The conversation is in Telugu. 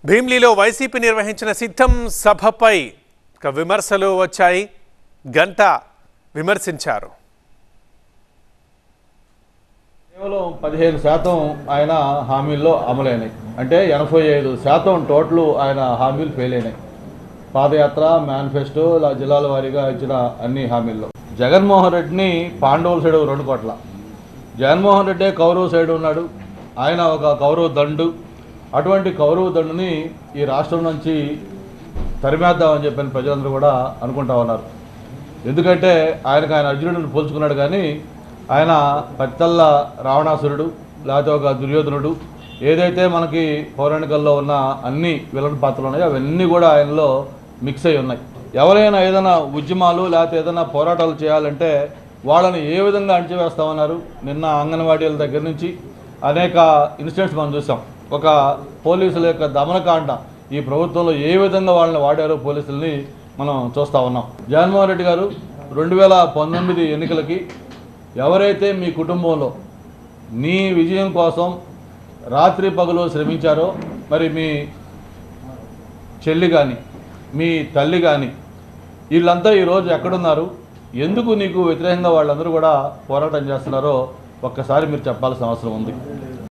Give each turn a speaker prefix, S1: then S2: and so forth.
S1: భీమ్లీలో వైసీపీ నిర్వహించిన సిద్ధం సభపై విమర్శలు వచ్చాయి. గంట విమర్శించారు.
S2: కేవలం 15% ఆయన హామీల్లో అమలైనాయి. అంటే 85% టోటల్ ఆయన హామీలు ఫెయిల్ అయినాయి. పాదయాత్ర, మేనిఫెస్టో, ఇలా జిల్లాల వారీగా ఇచ్చిన అన్ని హామీల్లో జగన్మోహన్ రెడ్డిని పాండవుల సైడ్ 2 కోట్ల, జగన్మోహన్ రెడ్డి కౌరవ సైడ్ ఉన్నాడు. ఆయన ఒక కౌరవ దండు. అటువంటి కౌరవ దండుని ఈ రాష్ట్రం నుంచి తరిమేద్దామని చెప్పిన ప్రజలందరూ కూడా అనుకుంటా ఉన్నారు. ఎందుకంటే ఆయన అర్జునుడిని పోల్చుకున్నాడు, కానీ ఆయన పత్తల్ల రావణాసురుడు, లేకపోతే ఒక దుర్యోధనుడు. ఏదైతే మనకి పౌరాణికల్లో ఉన్న అన్ని విలన్ పాత్రలు ఉన్నాయో అవన్నీ కూడా ఆయనలో మిక్స్ అయి ఉన్నాయి. ఎవరైనా ఏదైనా ఉద్యమాలు లేకపోతే ఏదైనా పోరాటాలు చేయాలంటే వాళ్ళని ఏ విధంగా అణచివేస్తామన్నారు. నిన్న అంగన్వాడీల దగ్గర నుంచి అనేక ఇన్సిడెంట్స్ మనం చూసాం. ఒక పోలీసుల యొక్క దమనకాండ ఈ ప్రభుత్వంలో ఏ విధంగా వాళ్ళని వాడారో పోలీసుల్ని మనం చూస్తూ ఉన్నాం. జగన్మోహన్ రెడ్డి గారు 2019 ఎన్నికలకి ఎవరైతే మీ కుటుంబంలో నీ విజయం కోసం రాత్రి పగలు శ్రమించారో, మరి మీ చెల్లి కానీ మీ తల్లి కానీ వీళ్ళంతా ఈరోజు ఎక్కడున్నారు, ఎందుకు నీకు వ్యతిరేకంగా వాళ్ళందరూ కూడా పోరాటం చేస్తున్నారో ఒక్కసారి మీరు చెప్పాల్సిన అవసరం ఉంది.